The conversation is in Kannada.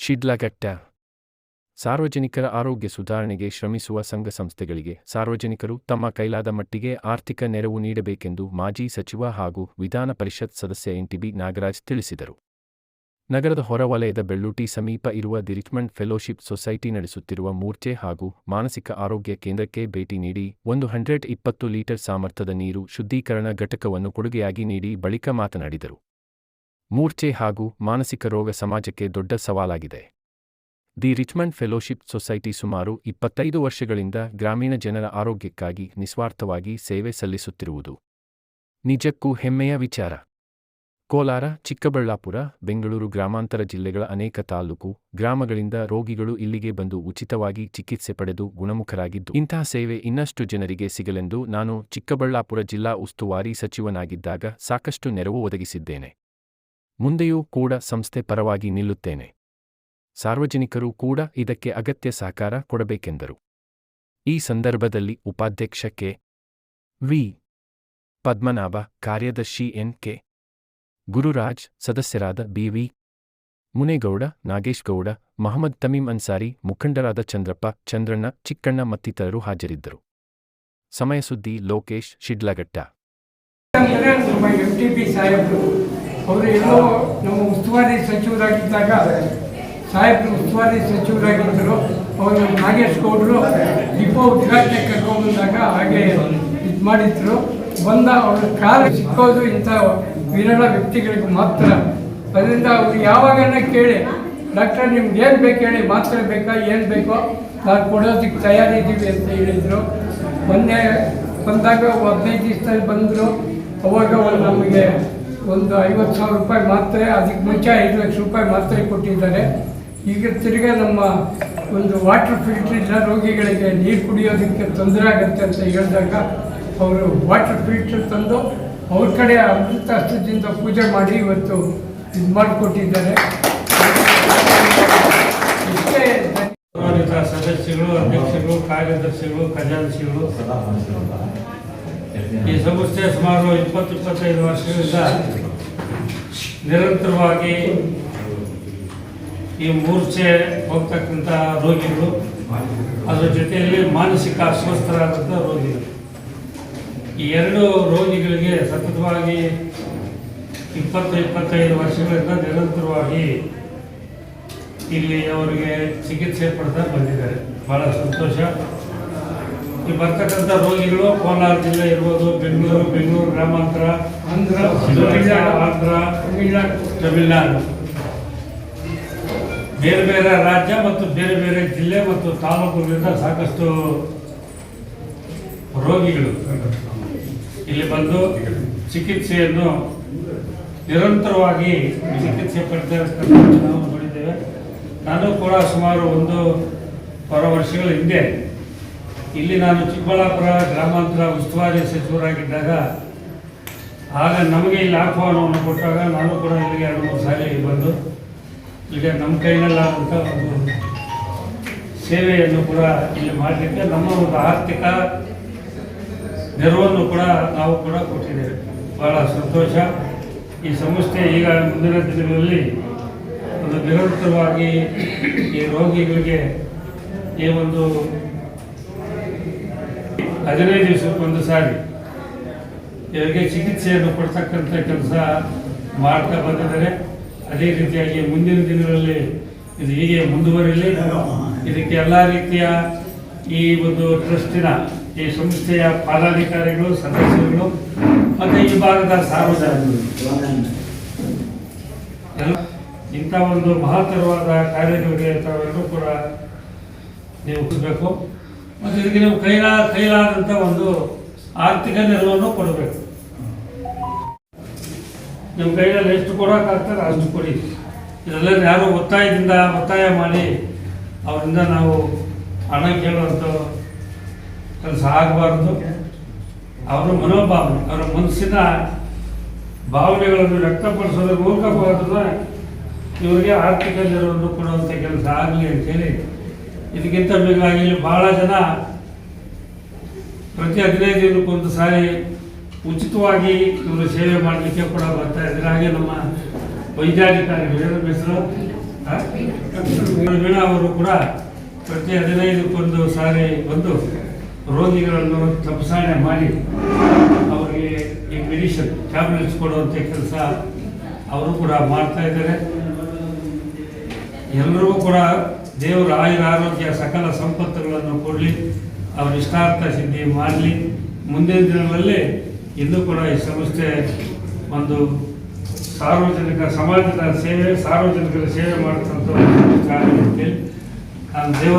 ಶಿಡ್ಲಘಟ್ಟ ಸಾರ್ವಜನಿಕರ ಆರೋಗ್ಯ ಸುಧಾರಣೆಗೆ ಶ್ರಮಿಸುವ ಸಂಘ ಸಂಸ್ಥೆಗಳಿಗೆ ಸಾರ್ವಜನಿಕರು ತಮ್ಮ ಕೈಲಾದ ಮಟ್ಟಿಗೆ ಆರ್ಥಿಕ ನೆರವು ನೀಡಬೇಕೆಂದು ಮಾಜಿ ಸಚಿವ ಹಾಗೂ ವಿಧಾನ ಪರಿಷತ್ ಸದಸ್ಯ ಎನ್.ಟಿ.ಬಿ. ನಾಗರಾಜ್ ತಿಳಿಸಿದರು. ನಗರದ ಹೊರವಲಯದ ಬೆಳ್ಳೂಟಿ ಸಮೀಪ ಇರುವ ದಿ ರಿಚ್ಮಂಡ್ ಫೆಲೋಶಿಪ್ ಸೊಸೈಟಿ ನಡೆಸುತ್ತಿರುವ ಮೂರ್ಛೆ ಹಾಗೂ ಮಾನಸಿಕ ಆರೋಗ್ಯ ಕೇಂದ್ರಕ್ಕೆ ಭೇಟಿ ನೀಡಿ 120 ಲೀಟರ್ ಸಾಮರ್ಥ್ಯದ ನೀರು ಶುದ್ಧೀಕರಣ ಘಟಕವನ್ನು ಕೊಡುಗೆಯಾಗಿ ನೀಡಿ ಬಳಿಕ ಮಾತನಾಡಿದರು. ಮೂರ್ಛೆ ಹಾಗೂ ಮಾನಸಿಕ ರೋಗ ಸಮಾಜಕ್ಕೆ ದೊಡ್ಡ ಸವಾಲಾಗಿದೆ. ದಿ ರಿಚ್ಮಂಡ್ ಫೆಲೋಶಿಪ್ ಸೊಸೈಟಿ ಸುಮಾರು 25 ವರ್ಷಗಳಿಂದ ಗ್ರಾಮೀಣ ಜನರ ಆರೋಗ್ಯಕ್ಕಾಗಿ ನಿಸ್ವಾರ್ಥವಾಗಿ ಸೇವೆ ಸಲ್ಲಿಸುತ್ತಿರುವುದು ನಿಜಕ್ಕೂ ಹೆಮ್ಮೆಯ ವಿಚಾರ. ಕೋಲಾರ, ಚಿಕ್ಕಬಳ್ಳಾಪುರ, ಬೆಂಗಳೂರು ಗ್ರಾಮಾಂತರ ಜಿಲ್ಲೆಗಳ ಅನೇಕ ತಾಲೂಕು, ಗ್ರಾಮಗಳಿಂದ ರೋಗಿಗಳು ಇಲ್ಲಿಗೆ ಬಂದು ಉಚಿತವಾಗಿ ಚಿಕಿತ್ಸೆ ಪಡೆದು ಗುಣಮುಖರಾಗಿದ್ದು, ಇಂತಹ ಸೇವೆ ಇನ್ನಷ್ಟು ಜನರಿಗೆ ಸಿಗಲೆಂದು ನಾನು ಚಿಕ್ಕಬಳ್ಳಾಪುರ ಜಿಲ್ಲಾ ಉಸ್ತುವಾರಿ ಸಚಿವನಾಗಿದ್ದಾಗ ಸಾಕಷ್ಟು ನೆರವು ಒದಗಿಸಿದ್ದೇನೆ. ಮುಂದೆಯೂ ಕೂಡ ಸಂಸ್ಥೆ ಪರವಾಗಿ ನಿಲ್ಲುತ್ತೇನೆ. ಸಾರ್ವಜನಿಕರು ಕೂಡ ಇದಕ್ಕೆ ಅಗತ್ಯ ಸಹಕಾರ ಕೊಡಬೇಕೆಂದರು. ಈ ಸಂದರ್ಭದಲ್ಲಿ ಉಪಾಧ್ಯಕ್ಷ ಕೆ. ವಿ. ಪದ್ಮನಾಭ, ಕಾರ್ಯದರ್ಶಿ ಎನ್.ಕೆ. ಗುರುರಾಜ್, ಸದಸ್ಯರಾದ ಬಿ.ವಿ. ಮುನೇಗೌಡ, ನಾಗೇಶ್ ಗೌಡ, ಮಹಮ್ಮದ್ ತಮೀಂ ಅನ್ಸಾರಿ, ಮುಖಂಡರಾದ ಚಂದ್ರಪ್ಪ, ಚಂದ್ರಣ್ಣ, ಚಿಕ್ಕಣ್ಣ ಮತ್ತಿತರರು ಹಾಜರಿದ್ದರು. ಸಮಯ ಸುದ್ದಿ ಲೋಕೇಶ್, ಶಿಡ್ಲಘಟ್ಟ. ಅವರು ಎಲ್ಲೋ ನಮ್ಮ ಉಸ್ತುವಾರಿ ಸಚಿವರಾಗಿದ್ದಾಗ ಸಾಹೇಬರು ಉಸ್ತುವಾರಿ ಸಚಿವರಾಗಿದ್ದರು. ಅವರು ನಾಗೇಶ್ ಗೌಡರು ಡಿಪೋ ಉದ್ಘಾಟನೆ ಕರ್ಕೊಂಡ್ಬಂದಾಗ ಹಾಗೆ ಇದು ಮಾಡಿದ್ರು. ಅವ್ರ ಕಾಲ ಸಿಕ್ಕೋದು ಇಂಥ ವಿರಳ ವ್ಯಕ್ತಿಗಳಿಗೆ ಮಾತ್ರ. ಅದರಿಂದ ಅವರು ಯಾವಾಗನ ಕೇಳಿ, ಡಾಕ್ಟರ್ ನಿಮ್ಗೆ ಏನು ಬೇಕು ಹೇಳಿ, ಮಾತ್ರೆ ಬೇಕಾ ಏನು ಬೇಕೋ ನಾವು ಕೊಡೋದಕ್ಕೆ ತಯಾರಿದ್ದೀವಿ ಅಂತ ಹೇಳಿದರು. ಮೊನ್ನೆ ಬಂದಾಗ 15 ದಿವಸದಲ್ಲಿ ಬಂದರು. ಅವಾಗ ನಮಗೆ ಒಂದು 50,000 ರೂಪಾಯಿ ಮಾತ್ರೆ, ಅದಕ್ಕೆ ಮುಂಚೆ 5 ಲಕ್ಷ ರೂಪಾಯಿ ಮಾತ್ರೆ ಕೊಟ್ಟಿದ್ದಾರೆ. ಈಗ ತಿರ್ಗಾ ನಮ್ಮ ಒಂದು ವಾಟರ್ ಫಿಲ್ಟರ್ ಇಲ್ಲ, ರೋಗಿಗಳಿಗೆ ನೀರು ಕುಡಿಯೋದಕ್ಕೆ ತೊಂದರೆ ಆಗುತ್ತೆ ಅಂತ ಹೇಳಿದಾಗ ಅವರು ವಾಟರ್ ಫಿಲ್ಟರ್ ತಂದು ಅವ್ರ ಕಡೆ ಅಮೃತ ಹಸ್ತದಿಂದ ಪೂಜೆ ಮಾಡಿ ಇವತ್ತು ಇದು ಮಾಡಿಕೊಟ್ಟಿದ್ದಾರೆ. ಇಷ್ಟೇ ಸದಸ್ಯರು, ಅಧ್ಯಕ್ಷರು, ಕಾರ್ಯದರ್ಶಿಗಳು, ಖಜಾಂಚಿಗಳು, ಈ ಸಂಸ್ಥೆ ಸುಮಾರು 20-25 ವರ್ಷಗಳಿಂದ ನಿರಂತರವಾಗಿ ಈ ಮೂರ್ಛೆ ಹೋಗ್ತಕ್ಕಂಥ ರೋಗಿಗಳು, ಅದರ ಜೊತೆಯಲ್ಲಿ ಮಾನಸಿಕ ಅಸ್ವಸ್ಥರಾದಂಥ ರೋಗಿಗಳು, ಈ ಎರಡು ರೋಗಿಗಳಿಗೆ ಸತತವಾಗಿ 20-25 ವರ್ಷಗಳಿಂದ ನಿರಂತರವಾಗಿ ಇಲ್ಲಿ ಅವರಿಗೆ ಚಿಕಿತ್ಸೆ ಪಡ್ತಾ ಬಂದಿದ್ದಾರೆ. ಭಾಳ ಸಂತೋಷ. ಈ ಬರ್ತಕ್ಕಂಥ ರೋಗಿಗಳು ಕೋಲಾರ ಜಿಲ್ಲೆ ಇರ್ಬೋದು, ಬೆಂಗಳೂರು ಗ್ರಾಮಾಂತರ, ಆಂಧ್ರ, ತಮಿಳುನಾಡು, ಬೇರೆ ಬೇರೆ ರಾಜ್ಯ ಮತ್ತು ಬೇರೆ ಬೇರೆ ಜಿಲ್ಲೆ ಮತ್ತು ತಾಲೂಕುಗಳಿಂದ ಸಾಕಷ್ಟು ರೋಗಿಗಳು ಇಲ್ಲಿ ಬಂದು ಚಿಕಿತ್ಸೆಯನ್ನು ನಿರಂತರವಾಗಿ ಚಿಕಿತ್ಸೆ ಪಡ್ತಾ ನಾವು ನೋಡಿದ್ದೇವೆ. ನಾನು ಕೂಡ ಸುಮಾರು 1 ವರ್ಷಗಳ ಹಿಂದೆ ಇಲ್ಲಿ ನಾನು ಚಿಕ್ಕಬಳ್ಳಾಪುರ ಗ್ರಾಮಾಂತರ ಉಸ್ತುವಾರಿ ಸಚಿವರಾಗಿದ್ದಾಗ ಆಗ ನಮಗೆ ಇಲ್ಲಿ ಆಹ್ವಾನವನ್ನು ಕೊಟ್ಟಾಗ ನಾನು ಕೂಡ ಇಲ್ಲಿಗೆ 2-3 ಸಾರಿ ಬಂದು ಇಲ್ಲಿಗೆ ನಮ್ಮ ಕೈನಲ್ಲಾದಂಥ ಒಂದು ಸೇವೆಯನ್ನು ಕೂಡ ಇಲ್ಲಿ ಮಾಡಲಿಕ್ಕೆ ನಮ್ಮ ಒಂದು ಆರ್ಥಿಕ ನೆರವನ್ನು ಕೂಡ ನಾವು ಕೂಡ ಕೊಟ್ಟಿದ್ದೇವೆ. ಭಾಳ ಸಂತೋಷ. ಈ ಸಂಸ್ಥೆ ಈಗ ಮುಂದಿನ ದಿನಗಳಲ್ಲಿ ಒಂದು ನಿರಂತರವಾಗಿ ಈ ರೋಗಿಗಳಿಗೆ ಈ ಒಂದು 15 ದಿವಸಕ್ಕೊಂದು ಸಾರಿ ಇವರಿಗೆ ಚಿಕಿತ್ಸೆಯನ್ನು ಕೊಡ್ತಕ್ಕಂಥ ಕೆಲಸ ಮಾಡ್ತಾ ಬಂದಿದ್ದಾರೆ. ಅದೇ ರೀತಿಯಾಗಿ ಮುಂದಿನ ದಿನಗಳಲ್ಲಿ ಇದು ಹೀಗೆ ಮುಂದುವರಿಲಿ. ಇದಕ್ಕೆ ಎಲ್ಲ ರೀತಿಯ ಈ ಒಂದು ಟ್ರಸ್ಟಿನ ಈ ಸಂಸ್ಥೆಯ ಪದಾಧಿಕಾರಿಗಳು, ಸದಸ್ಯರುಗಳು ಮತ್ತು ಈ ಭಾಗದ ಸಾರ್ವಜನಿಕರು ಎಲ್ಲ ಇಂಥ ಒಂದು ಮಹತ್ತರವಾದ ಕಾರ್ಯಗಳಿಗೆ ತಾವೆಲ್ಲರೂ ಕೂಡ ನೀವು ಕೊಡಬೇಕು ಮತ್ತು ಇದಕ್ಕೆ ನೀವು ಕೈಲಾದಂಥ ಒಂದು ಆರ್ಥಿಕ ನೆರವನ್ನು ಕೊಡಬೇಕು. ನಿಮ್ಮ ಕೈಯಲ್ಲಿ ಎಷ್ಟು ಕೊಡೋಕ್ಕಾಗ್ತದೆ ಅಷ್ಟು ಕೊಡಿ. ಇದೆಲ್ಲ ಯಾರು ಒತ್ತಾಯ ಮಾಡಿ ಅವರಿಂದ ನಾವು ಹಣ ಕೇಳುವಂಥ ಕೆಲಸ ಆಗಬಾರ್ದು. ಅವರ ಮನೋಭಾವನೆ, ಅವರ ಮನಸ್ಸಿನ ಭಾವನೆಗಳನ್ನು ವ್ಯಕ್ತಪಡಿಸೋದ್ರ ಮೂಲಕ ಮಾತ್ರ ಇವರಿಗೆ ಆರ್ಥಿಕ ನೆರವನ್ನು ಕೊಡುವಂಥ ಕೆಲಸ ಆಗಲಿ ಅಂತೇಳಿ. ಇದಕ್ಕಿಂತ ಬೇಕಾಗಿ ಭಾಳ ಜನ ಪ್ರತಿ 15 ದಿನಕ್ಕೊಂದು ಸಾರಿ ಉಚಿತವಾಗಿ ಇವರು ಸೇವೆ ಮಾಡಲಿಕ್ಕೆ ಕೂಡ ಬರ್ತಾ ಇದ್ದಾರೆ. ಹಾಗೆ ನಮ್ಮ ವೈದ್ಯಾಧಿಕಾರಿಗಳು ಹೆಸರು ವೀಣಾ ಅವರು ಕೂಡ ಪ್ರತಿ 15ಕ್ಕೊಂದು ಸಾರಿ ಬಂದು ರೋಗಿಗಳನ್ನು ತಪಾಸಣೆ ಮಾಡಿ ಅವರಿಗೆ ಈ ಮೆಡಿಸಿನ್ ಟ್ಯಾಬ್ಲೆಟ್ಸ್ ಕೊಡುವಂಥ ಕೆಲಸ ಅವರು ಕೂಡ ಮಾಡ್ತಾ ಇದ್ದಾರೆ. ಎಲ್ಲರಿಗೂ ಕೂಡ ದೇವರ ಆಯುರ ಆರೋಗ್ಯ ಸಕಲ ಸಂಪತ್ತುಗಳನ್ನು ಕೊಡಲಿ, ಅವರ ಇಷ್ಟಾರ್ಥ ಸಿದ್ಧಿ ಮಾಡಲಿ. ಮುಂದಿನ ದಿನಗಳಲ್ಲಿ ಇನ್ನೂ ಕೂಡ ಈ ಸಂಸ್ಥೆ ಒಂದು ಸಾರ್ವಜನಿಕ ಸಮಾಜದ ಸೇವೆ, ಸಾರ್ವಜನಿಕರ ಸೇವೆ ಮಾಡತಕ್ಕಂಥ ಕಾರ್ಯ ನಾನು ದೇವರ